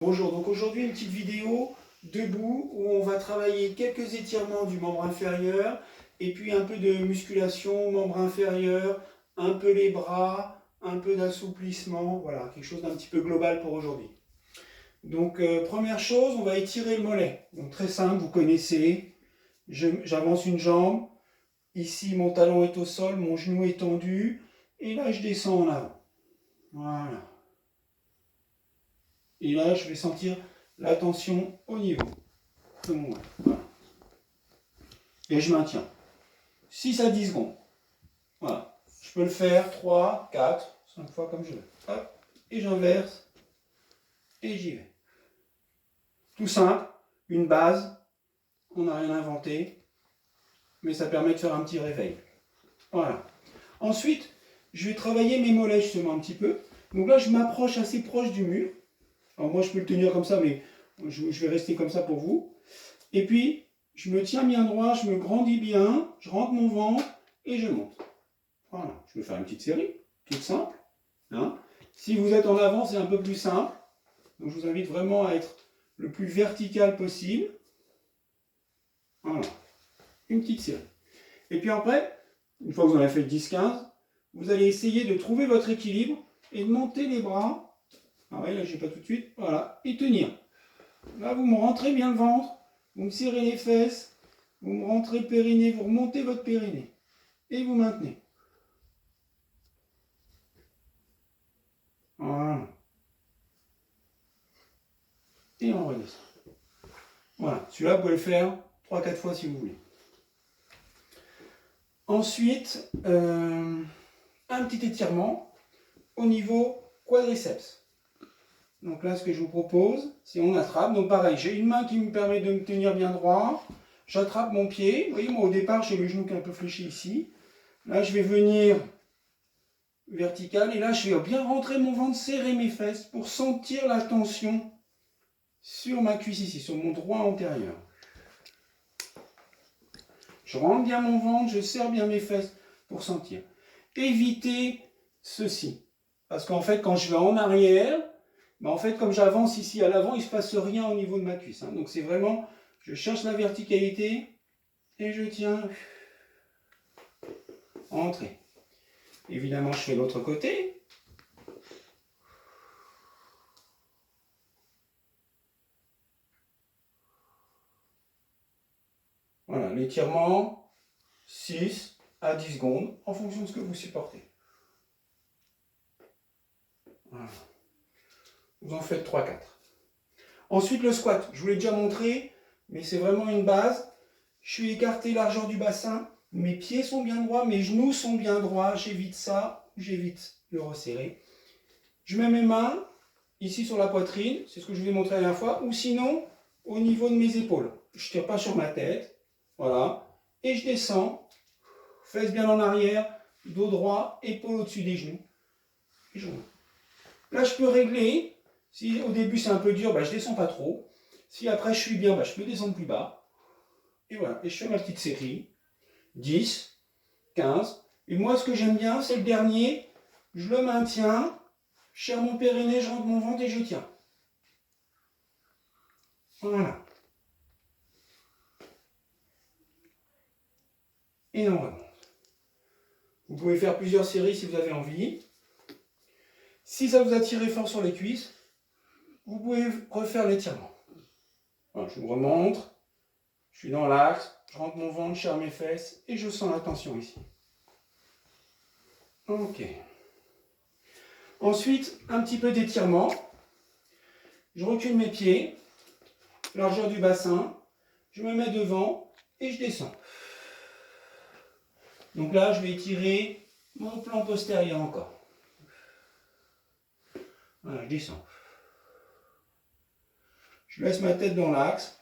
Bonjour, donc aujourd'hui une petite vidéo debout où on va travailler quelques étirements du membre inférieur et puis un peu de musculation, membre inférieur, un peu les bras, un peu d'assouplissement, voilà, quelque chose d'un petit peu global pour aujourd'hui. Donc première chose, on va étirer le mollet. Donc très simple, vous connaissez, j'avance une jambe, ici mon talon est au sol, mon genou est tendu et là je descends en avant. Voilà. Et là je vais sentir la tension au niveau. Voilà. Et je maintiens. 6 à 10 secondes. Voilà. Je peux le faire 3, 4, 5 fois comme je veux. Hop. Et j'inverse. Et j'y vais. Tout simple. Une base. On n'a rien inventé. Mais ça permet de faire un petit réveil. Voilà. Ensuite, je vais travailler mes mollets justement un petit peu. Donc là, je m'approche assez proche du mur. Alors moi, je peux le tenir comme ça, mais je vais rester comme ça pour vous. Et puis, je me tiens bien droit, je me grandis bien, je rentre mon ventre et je monte. Voilà, je vais faire une petite série, toute simple. Hein. Si vous êtes en avant, c'est un peu plus simple. Donc je vous invite vraiment à être le plus vertical possible. Voilà, une petite série. Et puis après, une fois que vous en avez fait 10-15, vous allez essayer de trouver votre équilibre et de monter les bras. Ah ouais, là je n'ai pas tout de suite. Voilà, et tenir. Là, vous me rentrez bien le ventre, vous me serrez les fesses, vous me rentrez le périnée, vous remontez votre périnée. Et vous maintenez. Voilà. Et on redescend. Voilà, celui-là, vous pouvez le faire 3-4 fois si vous voulez. Ensuite, un petit étirement au niveau quadriceps. Donc là, ce que je vous propose, c'est on attrape. Donc pareil, j'ai une main qui me permet de me tenir bien droit. J'attrape mon pied. Vous voyez, moi au départ, j'ai le genou qui est un peu fléchi ici. Là, je vais venir vertical. Et là, je vais bien rentrer mon ventre, serrer mes fesses pour sentir la tension sur ma cuisse ici, sur mon droit antérieur. Je rentre bien mon ventre, je serre bien mes fesses pour sentir. Évitez ceci. Parce qu'en fait, quand je vais en arrière, en fait, comme j'avance ici à l'avant, il ne se passe rien au niveau de ma cuisse. Donc c'est vraiment, je cherche la verticalité et je tiens. Entrée. Évidemment, je fais l'autre côté. Voilà, l'étirement, 6 à 10 secondes, en fonction de ce que vous supportez. Voilà. Vous en faites 3-4. Ensuite, le squat. Je vous l'ai déjà montré, mais c'est vraiment une base. Je suis écarté largeur du bassin. Mes pieds sont bien droits, mes genoux sont bien droits. J'évite ça, j'évite de resserrer. Je mets mes mains ici sur la poitrine, c'est ce que je vous ai montré la dernière fois, ou sinon au niveau de mes épaules. Je ne tire pas sur ma tête, voilà. Et je descends, fesses bien en arrière, dos droit, épaule au-dessus des genoux. Et je monte. Là, je peux régler. Si au début c'est un peu dur, je ne descends pas trop. Si après je suis bien, je peux descendre plus bas. Et voilà, et je fais ma petite série. 10, 15. Et moi, ce que j'aime bien, c'est le dernier. Je le maintiens, je serre mon périnée, je rentre mon ventre et je tiens. Voilà. Et on remonte. Vous pouvez faire plusieurs séries si vous avez envie. Si ça vous a tiré fort sur les cuisses, vous pouvez refaire l'étirement. Voilà, je vous remonte. Je suis dans l'axe, je rentre mon ventre, je serre mes fesses et je sens la tension ici. Ok. Ensuite, un petit peu d'étirement. Je recule mes pieds, largeur du bassin, je me mets devant et je descends. Donc là, je vais étirer mon plan postérieur encore. Voilà, je descends. Je laisse ma tête dans l'axe.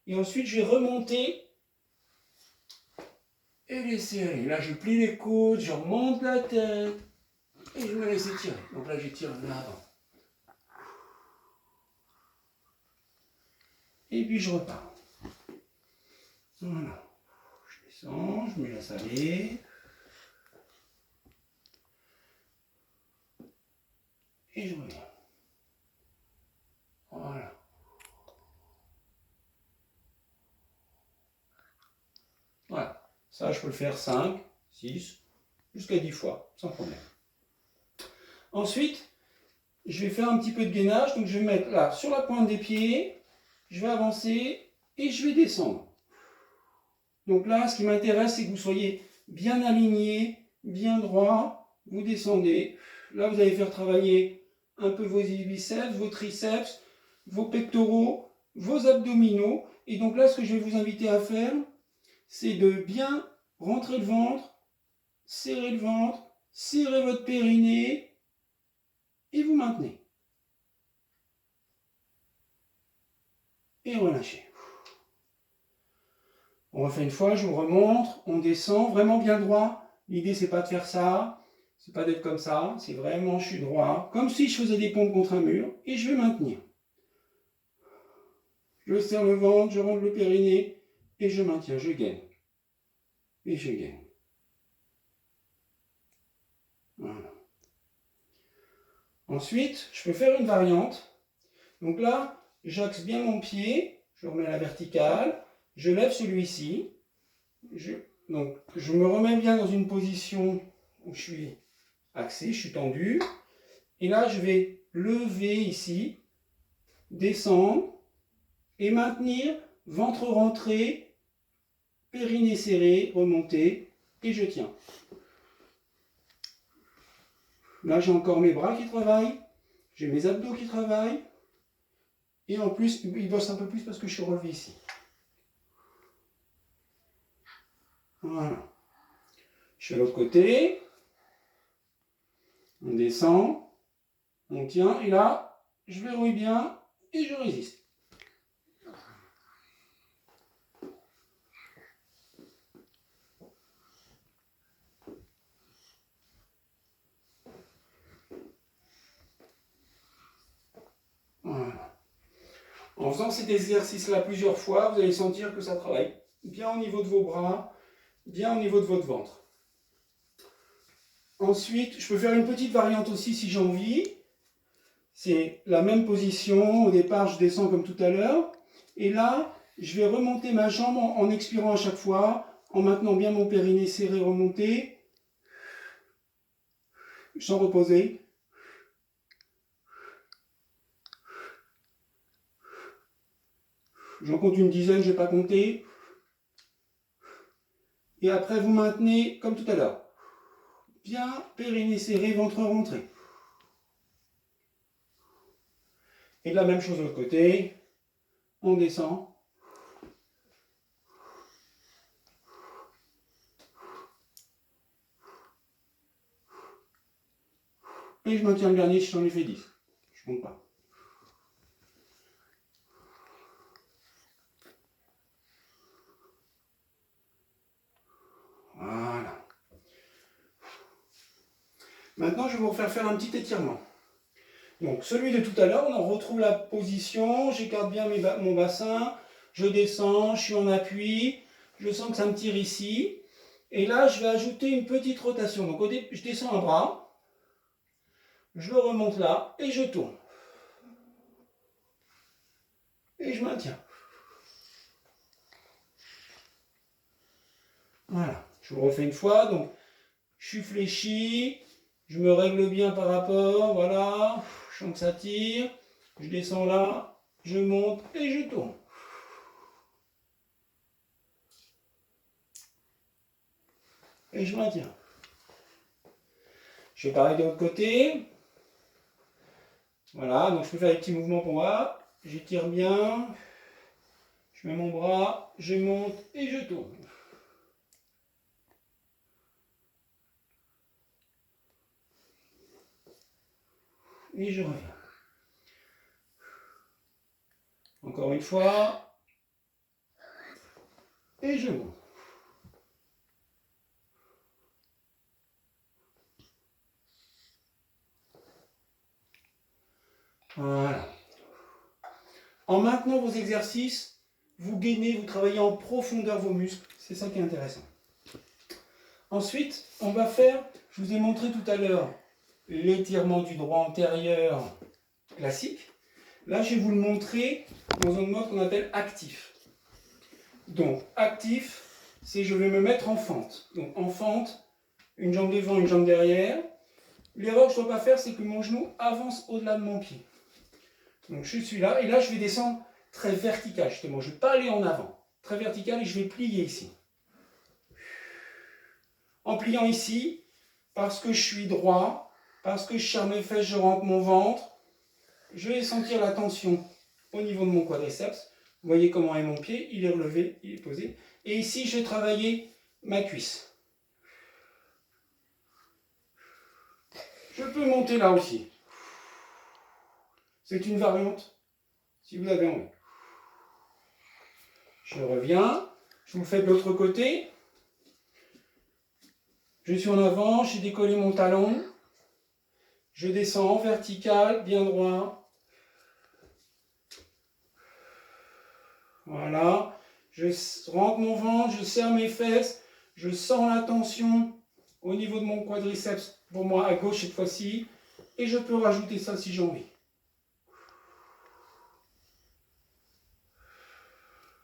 Et ensuite, je vais remonter et les serrer. Là, je plie les coudes, je remonte la tête et je me laisse étirer. Donc là, j'étire l'avant. Et puis, je repars. Voilà. Je descends, je me laisse aller. Et je reviens. Ça, je peux le faire 5, 6, jusqu'à 10 fois, sans problème. Ensuite, je vais faire un petit peu de gainage. Donc, je vais mettre là, sur la pointe des pieds. Je vais avancer et je vais descendre. Donc là, ce qui m'intéresse, c'est que vous soyez bien aligné, bien droit. Vous descendez. Là, vous allez faire travailler un peu vos biceps, vos triceps, vos pectoraux, vos abdominaux. Et donc là, ce que je vais vous inviter à faire, c'est de bien rentrer le ventre, serrer votre périnée et vous maintenez. Et relâchez. On refait une fois, je vous remonte, on descend vraiment bien droit. L'idée, c'est pas de faire ça, c'est pas d'être comme ça, c'est vraiment je suis droit, comme si je faisais des pompes contre un mur, et je vais maintenir. Je serre le ventre, je rentre le périnée, et je maintiens, je gaine. Et je gaine. Voilà. Ensuite, je peux faire une variante. Donc là, j'axe bien mon pied, je remets à la verticale, je lève celui-ci, donc je me remets bien dans une position où je suis axé, je suis tendu, et là je vais lever ici, descendre, et maintenir, ventre rentré, périnée serré, remonter, et je tiens. Là j'ai encore mes bras qui travaillent, j'ai mes abdos qui travaillent, et en plus ils bossent un peu plus parce que je suis relevé ici. Voilà. Je fais l'autre côté. On descend. On tient. Et là, je verrouille bien et je résiste. Voilà. En faisant cet exercice-là plusieurs fois, vous allez sentir que ça travaille bien au niveau de vos bras, bien au niveau de votre ventre. Ensuite, je peux faire une petite variante aussi si j'ai envie. C'est la même position. Au départ, je descends comme tout à l'heure. Et là, je vais remonter ma jambe en expirant à chaque fois, en maintenant bien mon périnée serré, remonté, sans reposer. J'en compte une dizaine, je ne vais pas compter. Et après, vous maintenez comme tout à l'heure. Bien, périnée serré, ventre rentré. Et de la même chose de l'autre côté. On descend. Et je maintiens le dernier si j'en ai fait 10. Je ne compte pas. Voilà. Maintenant, je vais vous refaire faire un petit étirement. Donc, celui de tout à l'heure, on retrouve la position, j'écarte bien mon bassin, je descends, je suis en appui, je sens que ça me tire ici. Et là, je vais ajouter une petite rotation. Donc, je descends un bras, je le remonte là et je tourne. Et je maintiens. Voilà, je vous le refais une fois. Donc, je suis fléchi, je me règle bien par rapport, voilà, je sens que ça tire, je descends là, je monte et je tourne. Et je maintiens. Je fais pareil de l'autre côté. Voilà, donc je peux faire des petits mouvements pour moi. J'étire bien. Je mets mon bras, je monte et je tourne. Et je reviens. Encore une fois. Et je monte. Voilà. En maintenant vos exercices, vous gainez, vous travaillez en profondeur vos muscles. C'est ça qui est intéressant. Ensuite, on va faire, je vous ai montré tout à l'heure, l'étirement du droit antérieur classique. Là, je vais vous le montrer dans un mode qu'on appelle actif. Donc, actif, c'est je vais me mettre en fente. Donc en fente, une jambe devant, une jambe derrière. L'erreur que je ne dois pas faire, c'est que mon genou avance au-delà de mon pied. Donc je suis là, et là je vais descendre très vertical justement. Je ne vais pas aller en avant. Très vertical et je vais plier ici. En pliant ici, parce que je suis droit, parce que je serre mes fesses, je rentre mon ventre, je vais sentir la tension au niveau de mon quadriceps. Vous voyez comment est mon pied, il est relevé, il est posé. Et ici, je vais travailler ma cuisse. Je peux monter là aussi. C'est une variante, si vous avez envie. Je reviens, je vous le fais de l'autre côté. Je suis en avant, j'ai décollé mon talon. Je descends en vertical, bien droit. Voilà. Je rentre mon ventre, je serre mes fesses. Je sens la tension au niveau de mon quadriceps, pour moi à gauche cette fois-ci. Et je peux rajouter ça si j'ai envie.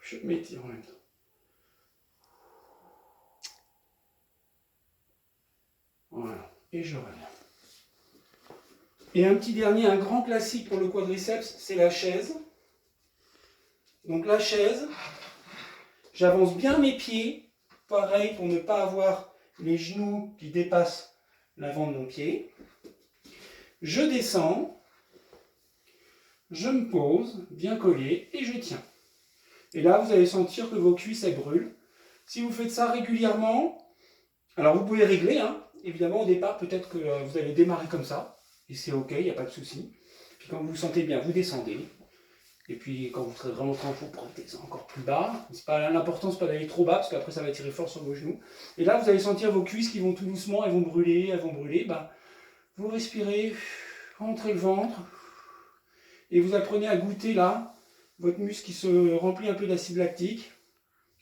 Je m'étire en même temps. Voilà. Et je reviens. Et un petit dernier, un grand classique pour le quadriceps, c'est la chaise. Donc la chaise, j'avance bien mes pieds, pareil pour ne pas avoir les genoux qui dépassent l'avant de mon pied. Je descends, je me pose, bien collé, et je tiens. Et là, vous allez sentir que vos cuisses, elles brûlent. Si vous faites ça régulièrement, alors vous pouvez régler, hein. Évidemment, au départ, peut-être que vous allez démarrer comme ça, et c'est ok, il n'y a pas de souci. Puis quand vous vous sentez bien, vous descendez. Et puis quand vous serez vraiment tranquille, vous portez ça encore plus bas. L'important, c'est pas d'aller trop bas, parce qu'après, ça va tirer fort sur vos genoux. Et là, vous allez sentir vos cuisses qui vont tout doucement, elles vont brûler, elles vont brûler. Bah, vous respirez, rentrez le ventre, et vous apprenez à goûter là, votre muscle qui se remplit un peu d'acide lactique,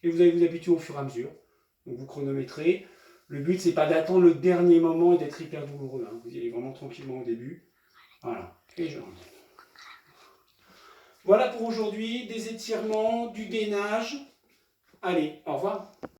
et vous allez vous habituer au fur et à mesure. Donc vous chronométrez. Le but, c'est pas d'attendre le dernier moment et d'être hyper douloureux. Hein. Vous y allez vraiment tranquillement au début. Voilà. Et je reviens. Voilà pour aujourd'hui, des étirements, du gainage. Allez, au revoir.